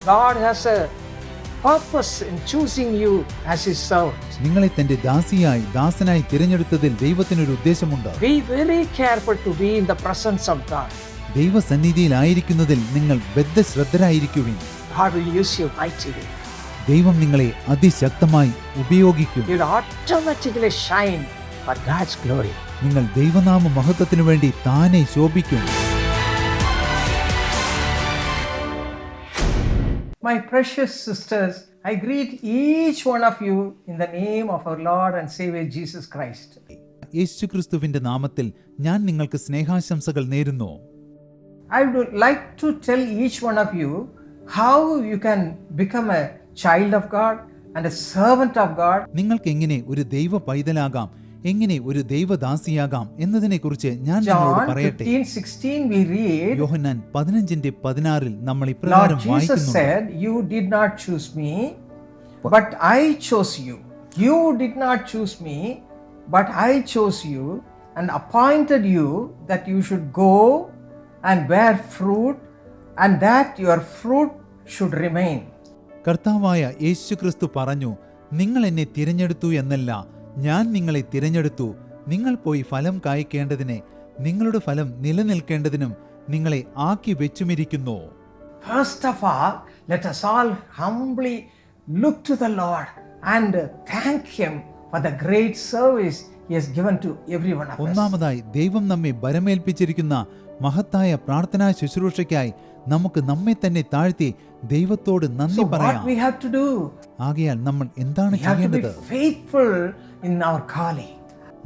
God has a purpose in choosing you as his servant. നിങ്ങളെ തന്റെ ദാസനായി തിരഞ്ഞെടുത്തതിൽ ദൈവത്തിനൊരു ഉദ്ദേശമുണ്ട്. Be very careful to be in the presence of God. ദൈവസന്നിധിയിലായിരിക്കുന്നതിൽ നിങ്ങൾ ബദ്ധശ്രദ്ധരായിരിക്കുവിൻ. God will use you mightily. ദൈവം നിങ്ങളെ അതിശക്തമായി ഉപയോഗിക്കും. You will automatically shine for God's glory. നിങ്ങൾ ദൈവനാമ മഹത്വത്തിനു വേണ്ടി താനെ ശോഭിക്കും. My precious sisters, I greet each one of you in the name of our Lord and Savior Jesus Christ. യേശുക്രിസ്തുവിന്റെ നാമത്തിൽ ഞാൻ നിങ്ങൾക്ക് സ്നേഹാശംസകൾ നേരുന്നു. I would like to tell each one of you how you can become a child of God and a servant of God. നിങ്ങൾക്ക് എങ്ങനെ ഒരു ദൈവ പൈതലാകാം, എങ്ങനെ ഒരു ദൈവദാസിയാകാം എന്നതിനെക്കുറിച്ച് ഞാൻ നിങ്ങളോട് പറയട്ടെ. John 15:16 we read, യോഹന്നാൻ 15:16 നമ്മൾ ഇപ്രകാരം Jesus വായിക്കുന്നു. said, "You did not choose me, but I chose you. You did not choose me, but I chose you and appointed you that you should go and bear fruit, and that your fruit should remain." കർത്താവായ യേശുക്രിസ്തു പറഞ്ഞു, നിങ്ങൾ എന്നെ തിരഞ്ഞെടുത്തു എന്നല്ല, ഞാൻ നിങ്ങളെ തിരഞ്ഞെടുത്തു, നിങ്ങൾ പോയി ഫലം കായ്ക്കേണ്ടതിനെ, നിങ്ങളുടെ ഫലം നിലനിൽക്കേണ്ടതിനും നിങ്ങളെ ആക്കി വെച്ചുമിരിക്കുന്നു. First of all, let us all humbly look to the Lord and thank him for the great service he has given to every one of us. ഒന്നാമതായി ദൈവം നമ്മെ ഭരമേൽപ്പിച്ചിരിക്കുന്ന മഹത്തായ പ്രാർത്ഥനാ ശുശ്രൂഷയ്ക്കായി നമുക്ക് നമ്മെ തന്നെ താഴ്ത്തി ദൈവത്തോട് നന്ദി പറയാം. What we have to do? ആകയാൽ നമ്മൾ എന്താണ് We have to be ചെയ്യേണ്ടത്? faithful in our calling.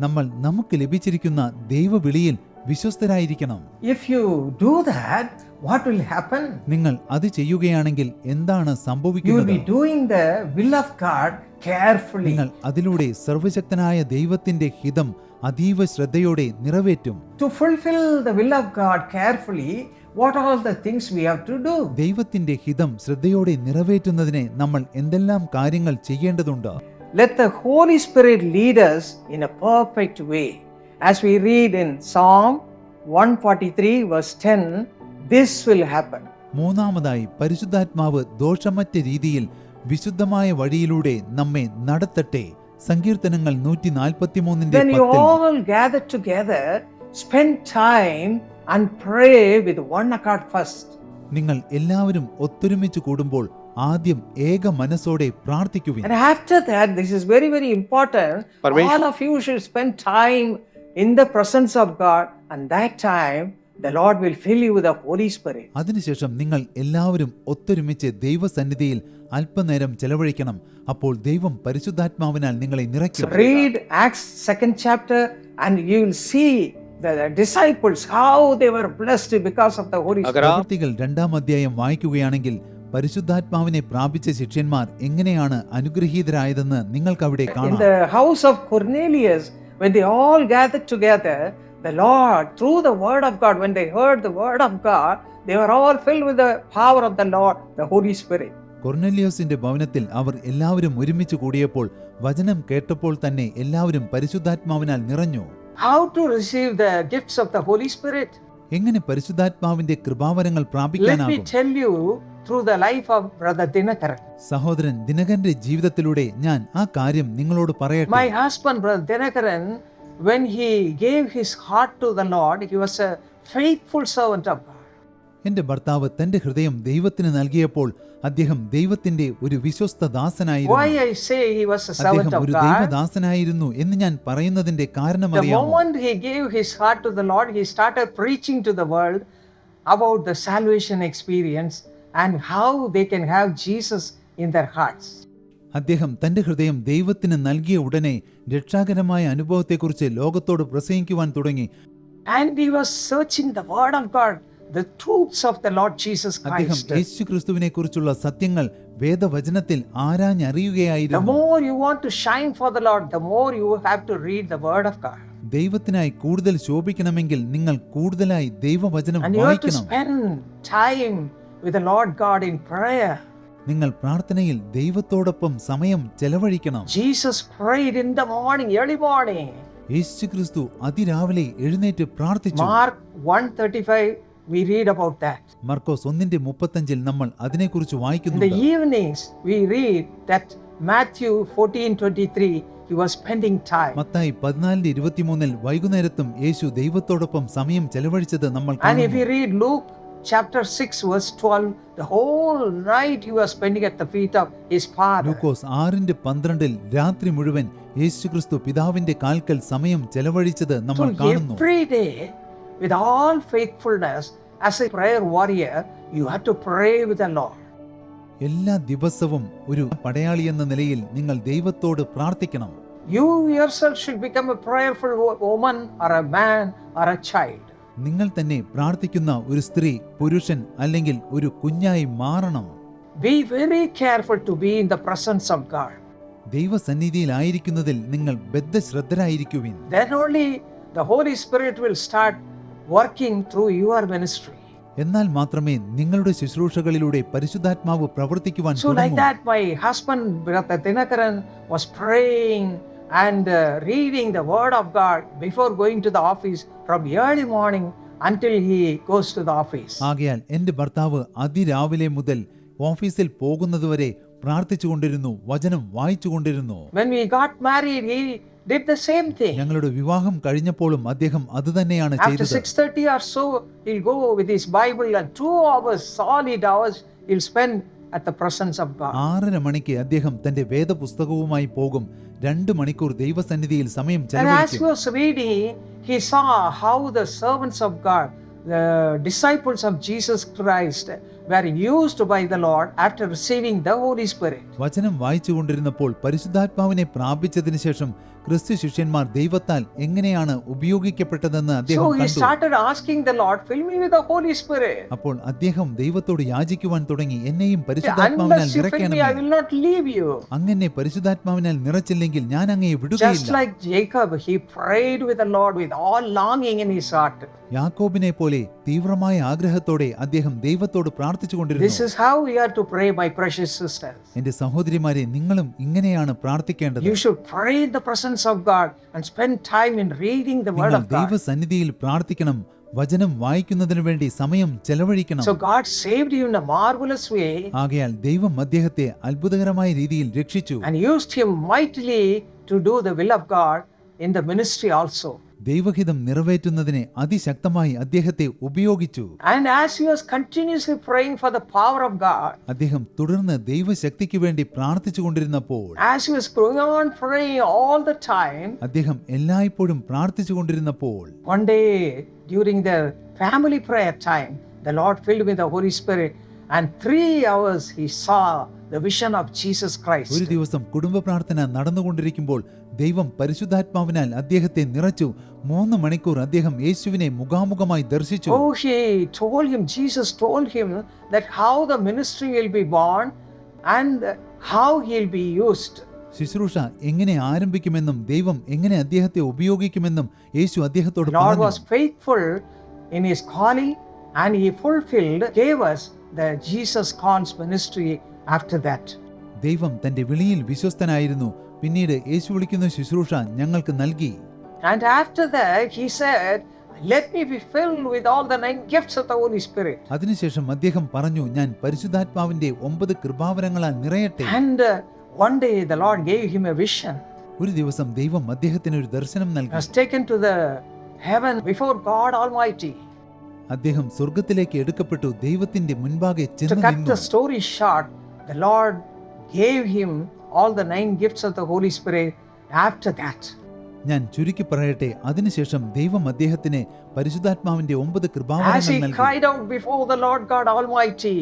നമ്മൾ നമുക്ക് ലഭിച്ചിരിക്കുന്ന ദൈവവിളിയിൽ വിശ്വസ്തരായിരിക്കണം. If you do that, what will happen? നിങ്ങൾ അത് ചെയ്യുകയാണെങ്കിൽ എന്താണ് You will സംഭവിക്കുന്നത്? be doing the will of God carefully. നിങ്ങൾ അതിലൂടെ സർവശക്തനായ ദൈവത്തിന്റെ ഹിതം അതീവ ശ്രദ്ധയോടെ നിറവേറ്റും. To fulfill the will of God carefully, what are all the things we have to do? ദൈവത്തിന്റെ ഹിതം ശ്രദ്ധയോടെ നിറവേറ്റുന്നതിനെ നമ്മൾ എന്തെല്ലാം കാര്യങ്ങൾ ചെയ്യേണ്ടതുണ്ട്? Let the Holy Spirit lead us in a perfect way. As we read in Psalm 143 verse 10, this will happen. മൂന്നാമതായി പരിശുദ്ധാത്മാവ് ദോഷമറ്റ രീതിയിൽ വിശുദ്ധമായ വഴിയിലൂടെ നമ്മെ നടത്തട്ടെ. സങ്കീർത്തനങ്ങൾ 143 When you all gather together, spend time and pray with one accord first. നിങ്ങൾ എല്ലാവരും ഒത്തൊരുമിച്ച് കൂടുമ്പോൾ ആദ്യം ഏക മനസ്സോടെ പ്രാർത്ഥിക്കുവിൻ. And after that, this is very, very important. All of you should spend time in the presence of God, and that time the Lord will fill you with the Holy Spirit. അതിനുശേഷം നിങ്ങൾ എല്ലാവരും ഒത്തൊരുമിച്ച് ദൈവസന്നിധിയിൽ അല്പനേരം ചെലവഴിക്കണം. അപ്പോൾ ദൈവം പരിശുദ്ധാത്മാവിനാൽ നിങ്ങളെ നിറയ്ക്കും. Read Acts 2nd chapter and you will see the disciples how they were blessed because of the Holy Spirit. പ്രവൃത്തികൾ 2-ാം അധ്യായം വായിക്കുകയാണെങ്കിൽ പരിശുദ്ധാത്മാവിനെ പ്രാപിച്ച ശിഷ്യന്മാർ എങ്ങനെയാണ് അനുഗ്രഹീതരായതെന്ന് നിങ്ങൾക്ക് അവിടെ In കാണാം. the house of Cornelius, when they all gathered together, the Lord, through the word of God, when they heard the word of God, they were all filled with the power of the Lord, the Holy Spirit. കൊർനെലിയോസിന്റെ ഭവനത്തിൽ അവർ എല്ലാവരും ഒരുമിച്ച് കൂടിയപ്പോൾ വചനം കേട്ടപ്പോൾ തന്നെ എല്ലാവരും പരിശുദ്ധാത്മാവിനാൽ നിറഞ്ഞു. How to receive the gifts of the Holy Spirit? എങ്ങനെ പരിശുദ്ധാത്മാവിന്റെ കൃപാവരങ്ങൾ Let me പ്രാപിക്കാനാകും? tell you through the life of Brother Dinakaran. സഹോദരൻ ദിനകരന്റെ ജീവിതത്തിലൂടെ ഞാൻ ആ കാര്യം നിങ്ങളോട് പറയട്ടെ. My husband, Brother Dinakaran, when he gave his heart to the Lord, he was a faithful servant of God. എന്റെ ഭർത്താവ് തന്റെ ഹൃദയം ദൈവത്തിന് നൽകിയപ്പോൾ അദ്ദേഹം ദൈവത്തിന്റെ ഒരു വിശ്വസ്ത ദാസനായിരുന്നു. Why I say he was a servant അദ്ദേഹം of ഒരു God? ദൈവദാസനായിരുന്നു എന്ന് ഞാൻ പറയുന്നതിന്റെ കാരണം The അറിയാമോ? moment he gave his heart to the Lord, he started preaching to the world about the salvation experience and how they can have Jesus in their hearts. അദ്ദേഹം തന്റെ ഹൃദയം ദൈവത്തിന് നൽകിയ ഉടനെ രക്ഷാകരമായ അനുഭവത്തെക്കുറിച്ച് ലോകത്തോട് പ്രസംഗിക്കുവാൻ തുടങ്ങി. And he was searching the word of God, the truths of the Lord Jesus അദ്ദേഹം Christ. യേശുക്രിസ്തുവിനെ കുറിച്ചുള്ള സത്യങ്ങൾ വേദവചനത്തിൽ The ആരാഞ്ഞറിയുകയായിരുന്നു. more you want to shine for the Lord, the more you have to read the word of God. ദൈവത്തിനായി കൂടുതൽ ശോഭിക്കണമെങ്കിൽ നിങ്ങൾ കൂടുതലായി ദൈവവചനം And you have to വായിക്കണം. spend time with the Lord God in prayer. നിങ്ങൾ പ്രാർത്ഥനയിൽ ദൈവത്തോടൊപ്പം സമയം ചെലവഴിക്കണം. Jesus prayed in the morning, early morning. യേശുക്രിസ്തു അതിരാവിലെ എഴുന്നേറ്റ് പ്രാർത്ഥിച്ചു. Mark 1:35 we read about that. മർക്കോസ് 1:35 നമ്മൾ അതിനെക്കുറിച്ച് In the വായിക്കുന്നുണ്ട്. evenings, we read that Matthew 14:23, he was spending time. Mathai 14:23 വൈകുന്നേരത്തും യേശു ദൈവത്തോടൊപ്പം സമയം ചെലവഴിച്ചത് നമ്മൾ And if you കാണുന്നു. read Luke chapter 6, verse 12, the whole night he was spending at the feet of his Father. ലൂക്കോസ് 6:12 രാത്രി മുഴുവൻ യേശുക്രിസ്തു പിതാവിന്റെ കാൽക്കൽ സമയം ചെലവഴിച്ചത് നമ്മൾ So കാണുന്നു. every day, with all faithfulness, as a prayer warrior, you have to pray with the Lord. എല്ലാ ദിവസവും ഒരു പടയാളി എന്ന നിലയിൽ നിങ്ങൾ ദൈവത്തോട് പ്രാർത്ഥിക്കണം. You yourself should become a prayerful woman or a man or a child. നിങ്ങൾ തന്നെ പ്രാർത്ഥിക്കുന്ന ഒരു സ്ത്രീ, പുരുഷൻ അല്ലെങ്കിൽ ഒരു കുഞ്ഞായി മാറണം. Be very careful to be in the presence of God. ദൈവസന്നിധിയിലായിരിക്കുന്നതിൽ നിങ്ങൾ ബദ്ധശ്രദ്ധരായിരിക്കുവിൻ. Then only the Holy Spirit will start working through your ministry. എന്നാൽ മാത്രമേ നിങ്ങളുടെ ശുശ്രൂഷകളിലൂടെ പരിശുദ്ധാത്മാവ് പ്രവർത്തിക്കുവാൻ So like തുടങ്ങൂ. that, my husband, Brother Dinakaran, was praying and reading the word of God before going to the office from early morning until he goes to the office. ആകയാൽ എന്റെ ഭർത്താവ് അതിരാവിലെ മുതൽ ഓഫീസിൽ പോകുന്നതുവരെ പ്രാർത്ഥിച്ചുകൊണ്ടിരുന്നു, വചനം വായിച്ചുകൊണ്ടിരുന്നു. When we got married, he did the same thing. ഞങ്ങളുടെ വിവാഹം കഴിഞ്ഞപ്പോഴും അദ്ദേഹം അതുതന്നെയാണ് After ചെയ്തത്. 6:30 or so, he'll go with his Bible and 2 hours, solid hours, he'll spend at the presence of God. 6:30 മണിക്ക് അദ്ദേഹം തന്റെ വേദപുസ്തകവുമായി പോകും. 2 മണിക്കൂർ ദൈവസന്നിധിയിൽ സമയം And as he ചെലവഴിക്കും. was reading, he saw how the servants of God, the disciples of Jesus Christ, were used by the Lord after receiving the Holy Spirit. വചനം വായിച്ചുകൊണ്ടിരുന്നപ്പോൾ പരിശുദ്ധാത്മാവിനെ പ്രാപിച്ചതിന് ശേഷം ക്രിസ്തു ശിഷ്യന്മാർ ദൈവത്താൽ എങ്ങനെയാണ് ഉപയോഗിക്കപ്പെട്ടതെന്ന് അദ്ദേഹം So he കണ്ടു. started asking the Lord, fill me with the Holy Spirit. അപ്പോൾ അദ്ദേഹം ദൈവത്തോട് യാചിക്കുവാൻ തുടങ്ങി, എന്നെയും പരിശുദ്ധാത്മാവിനാൽ Unless you fill me, I നിറയ്ക്കണമേ. will not leave you. അങ്ങനെ പരിശുദ്ധാത്മാവിനാൽ നിറച്ചില്ലെങ്കിൽ ഞാൻ അങ്ങയെ Just വിടുകയില്ല. like Jacob, he prayed with the Lord with all longing in his heart. യാക്കോബിനെ പോലെ തീവ്രമായ ആഗ്രഹത്തോടെ അദ്ദേഹം ദൈവത്തോട് This പ്രാർത്ഥിച്ചുകൊണ്ടിരുന്നു. is how we are to pray, my precious sisters. എന്റെ സഹോദരിമാരെ, നിങ്ങളും ഇങ്ങനെയാണ് പ്രാർത്ഥിക്കേണ്ടത്. You should pray in the presence of God and spend time in reading the word നിങ്ങൾ of God. ദൈവസന്നിധിയിൽ പ്രാർത്ഥിക്കണം, വചനം വായിക്കുന്നതിനു വേണ്ടി സമയം ചെലവഴിക്കണം. So God saved you in a marvelous way ആകയാൽ ദൈവം അദ്ദേഹത്തെ അത്ഭുതകരമായ രീതിയിൽ രക്ഷിച്ചു. and used him mightily to do the will of God in the ministry also. ദൈവഹിതം നിറവേറ്റുന്നതിനെ അതിശക്തമായി അദ്ദേഹത്തെ ഉപയോഗിച്ചു. And as he was continuously praying for the power of God, അദ്ദേഹം തുടർന്ന് ദൈവശക്തിക്ക് വേണ്ടി പ്രാർത്ഥിച്ചുകൊണ്ടിരുന്നപ്പോൾ, as he was going on praying all the time, അദ്ദേഹം എല്ലായ്പ്പോഴും പ്രാർത്ഥിച്ചുകൊണ്ടിരുന്നപ്പോൾ one day during the family prayer time, the Lord filled with the Holy Spirit, and 3 hours he saw the vision of Jesus Christ. ഒരു ദിവസം കുടുംബ പ്രാർത്ഥന നടന്നുകൊണ്ടിരിക്കുമ്പോൾ ദൈവം പരിശുദ്ധാത്മാവിനാൽ അദ്ദേഹത്തെ നിറച്ചു. 3 മണിക്കൂർ അദ്ദേഹം യേശുവിനെ മുഖാമുഖമായി ദർശിച്ചു. Oh, he told him, Jesus told him that how the ministry will be born and how he'll be used. ശുശ്രൂഷ എങ്ങനെ ആരംഭിക്കുമെന്നും ദൈവം എങ്ങനെ അദ്ദേഹത്തെ ഉപയോഗിക്കുമെന്നും യേശു അദ്ദേഹത്തോട് The Lord പറഞ്ഞു. was faithful in his calling and he fulfilled, gave us the Jesus calls ministry after that. ദൈവം തന്റെ വിളിയിൽ വിശ്വസ്തനായിരുന്നു. പിന്നീട് യേശു വിളിക്കുന്ന ശുശ്രൂഷ ഞങ്ങൾക്ക് നൽകി. And after that he said, let me be filled with all the 9 gifts of the Holy Spirit. അതിനുശേഷം അദ്ദേഹം പറഞ്ഞു, ഞാൻ പരിശുദ്ധാത്മാവിന്റെ 9 കൃപാവരങ്ങളാൽ നിറയട്ടെ. And one day the Lord gave him a vision. ഒരു ദിവസം ദൈവം അദ്ദേഹത്തിന് ഒരു ദർശനം He നൽകി. was taken to the heaven before God Almighty. അദ്ദേഹം സ്വർഗത്തിലേക്ക് എടുക്കപ്പെട്ടു. ദൈവത്തിന്റെ മുൻപാകെ To ചെന്നു cut നിന്നു. the story short, the Lord gave him all the 9 gifts of the Holy Spirit after that. ഞാൻ ചുരുക്കി പറയട്ടെ, അതിനുശേഷം ദൈവം അദ്ദേഹത്തിന് പരിശുദ്ധാത്മാവിന്റെ 9 As കൃപാവരങ്ങൾ he നൽകി. cried out before the Lord God Almighty,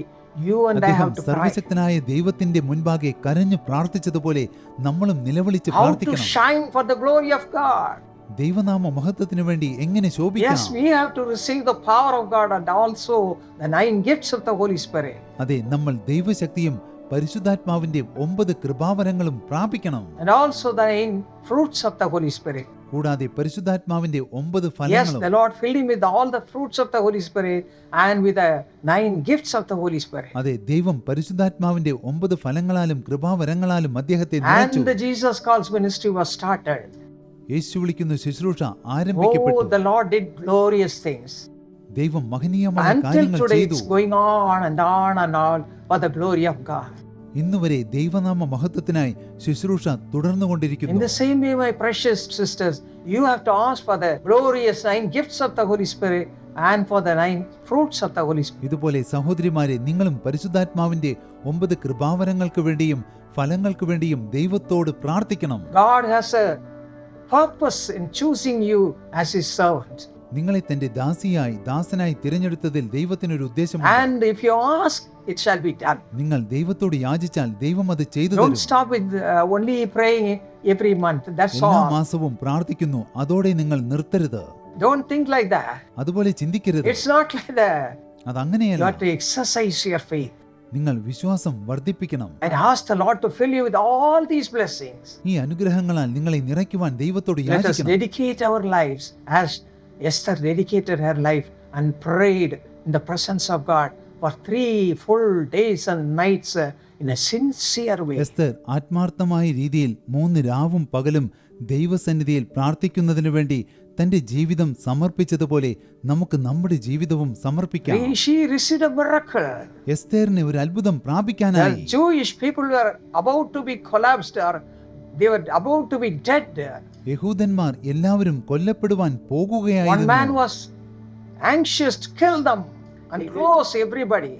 you and I അദ്ദേഹം have to cry. സർവശക്തനായ ദൈവത്തിന്റെ മുൻപാകെ കരഞ്ഞു പ്രാർത്ഥിച്ചതുപോലെ നമ്മളും നിലവിളിച്ച് How to പ്രാർത്ഥിക്കണം. shine for the glory of God. ദൈവനാമ മഹത്വത്തിനു വേണ്ടി എങ്ങനെ Yes, ശോഭിക്കണം. we have to receive the power of God and also the 9 gifts of the Holy Spirit. അതെ, നമ്മൾ ദൈവശക്തിയും പരിശുദ്ധാത്മാവിന്റെ 9 കൃപാവരങ്ങളും പ്രാപിക്കണം. And also the 9 fruits of the Holy Spirit. കൂടാതെ പരിശുദ്ധാത്മാവിന്റെ 9 Yes, ഫലങ്ങളും. the Lord filled him with all the fruits of the Holy Spirit and with the 9 gifts of the Holy Spirit. അതെ, ദൈവം പരിശുദ്ധാത്മാവിന്റെ 9 ഫലങ്ങളാലും കൃപാവരങ്ങളാലും അദ്ദേഹത്തെ നിറച്ചു. And the Jesus Calls ministry was started. യേശു വിളിക്കുന്ന ശുശ്രൂഷ Oh, ആരംഭിക്കപ്പെട്ടു. the Lord did glorious things. ദൈവം മഹനീയമായ Until കാര്യങ്ങൾ today, ചെയ്തു. it's going on and on and on for the glory of God. ഇന്നുവരെ ദൈവനാമ മഹത്വത്തിനായി ശുശ്രൂഷ In തുടർന്നുകൊണ്ടിരിക്കുന്നു. the same way, my precious sisters, you have to ask for the glorious 9 gifts of the Holy Spirit and for the 9 fruits of the Holy Spirit. ഇതുപോലെ സഹോദരിമാരെ, നിങ്ങളും പരിശുദ്ധാത്മാവിന്റെ 9 കൃപാവരങ്ങൾക്ക് വേണ്ടിയും ഫലങ്ങൾക്ക് വേണ്ടിയും ദൈവത്തോട് പ്രാർത്ഥിക്കണം. God has a purpose in choosing you as His servant. നിങ്ങളെ തന്റെ ദാസനായി തിരഞ്ഞെടുത്തതിൽ ദൈവത്തിനൊരു ഉദ്ദേശമുണ്ട്. And if you ask, it shall be done. നിങ്ങൾ ദൈവത്തോട് യാചിച്ചാൽ ദൈവം അത് ചെയ്തു Don't തരും. stop with only praying every month. That's എല്ലാ all. മാസവും പ്രാർത്ഥിക്കുന്നു, അതോടെ നിങ്ങൾ നിർത്തരുത്. Don't think like that. അതുപോലെ ചിന്തിക്കരുത്. It's not like that. You അതങ്ങനെയല്ല. have to exercise your faith നിങ്ങൾ വിശ്വാസം വർദ്ധിപ്പിക്കണം. and ask the Lord to fill you with all these blessings. ഈ അനുഗ്രഹങ്ങളാൽ നിങ്ങളെ നിറയ്ക്കുവാൻ ദൈവത്തോട് Let us യാചിക്കണം. dedicate our lives as Esther dedicated her life and prayed in the presence of God for 3 full days and nights in a sincere way. Esther ആത്മാർത്ഥമായ രീതിയിൽ 3 രാവും പകലും ദൈവസന്നിധിയിൽ പ്രാർത്ഥിക്കുന്നതിനു വേണ്ടി തന്റെ ജീവിതം സമർപ്പിച്ചതുപോലെ നമുക്ക് നമ്മുടെ ജീവിതവും സമർപ്പിക്കാം. She received a miracle. എസ്തേറിന് ഒരു അത്ഭുതം പ്രാപിക്കാനായി. The Jewish people were about to be collapsed, or they were about to be dead. യഹൂദന്മാർ എല്ലാവരും കൊല്ലപ്പെടുവാൻ One man പോകുകയായിരുന്നു. was anxious to kill them and close everybody.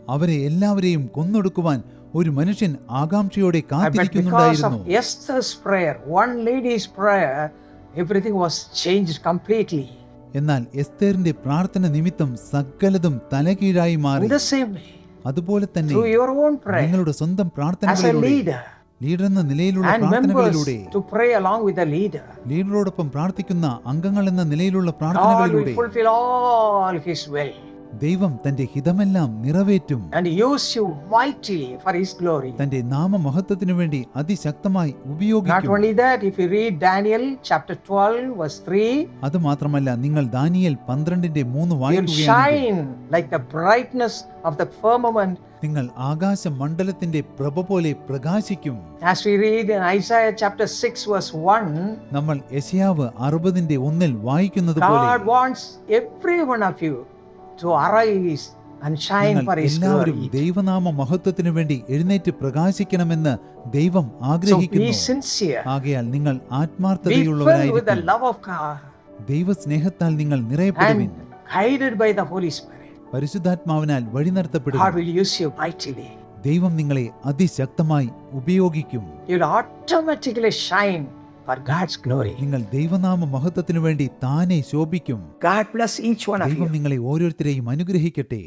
അവരെ എല്ലാവരെയും കൊന്നൊടുക്കുവാൻ ഒരു മനുഷ്യൻ ആകാംക്ഷയോടെ But because കാത്തിരിക്കുന്നുണ്ടായിരുന്നു. of Esther's prayer, one lady's prayer, everything was changed completely. എന്നാൽ എസ്തേറിന്റെ പ്രാർത്ഥന നിമിത്തം സകലതും തലകീഴായി In മാറി. the same way, അതുപോലെ തന്നെ through your own prayer, നിങ്ങളുടെ സ്വന്തം as a പ്രാർത്ഥനകളിലൂടെ, leader, ലീഡർ എന്ന നിലയിലുള്ള and members പ്രാർത്ഥനകളിലൂടെ, to pray along with the leader, ലീഡറോടൊപ്പം പ്രാർത്ഥിക്കുന്ന അംഗങ്ങൾ എന്ന നിലയിലുള്ള God will പ്രാർത്ഥനകളിലൂടെ fulfill all His will ദൈവം തന്റെ ഹിതമെല്ലാം നിറവേറ്റും. and use you mightily for His glory. തന്റെ നാമമഹത്വത്തിനു വേണ്ടി അതിശക്തമായി Not ഉപയോഗിക്കും. only that, if you read Daniel chapter 12 verse 3, അത് മാത്രമല്ല, നിങ്ങൾ ദാനിയേൽ 12:3 you'll വായിക്കുകയാണെങ്കിൽ shine like the brightness of the firmament. നിങ്ങൾ ആകാശ മണ്ഡലത്തിന്റെ പ്രഭ പോലെ പ്രകാശിക്കും. As we read in Isaiah chapter 6 verse 1, നമ്മൾ യെശയ്യാവ് 60:1 വായിക്കുന്നത് പോലെ God wants every one of you to arise and shine നിങ്ങൾ for His എല്ലാവരും glory. ദൈവനാമ മഹത്വത്തിനു വേണ്ടി എഴുന്നേറ്റ് പ്രകാശിക്കണമെന്ന് ദൈവം So be ആഗ്രഹിക്കുന്നു. sincere. ആകയാൽ നിങ്ങൾ Be filled with the ആത്മാർത്ഥതയുള്ളവരായിരിക്കും. love of God ദൈവസ്നേഹത്താൽ നിങ്ങൾ നിറയപ്പെടുവിൻ. and guided by the Holy Spirit. പരിശുദ്ധാത്മാവിനാൽ വഴി നടത്തപ്പെടുവിൻ. God will use you mightily. ദൈവം നിങ്ങളെ അതിശക്തമായി ഉപയോഗിക്കും. You'll automatically shine for God's glory. നിങ്ങൾ ദൈവനാമ മഹത്വത്തിനു വേണ്ടി താനെ ശോഭിക്കും. God bless each one of ദൈവം you. നിങ്ങളെ ഓരോരുത്തരെയും അനുഗ്രഹിക്കട്ടെ.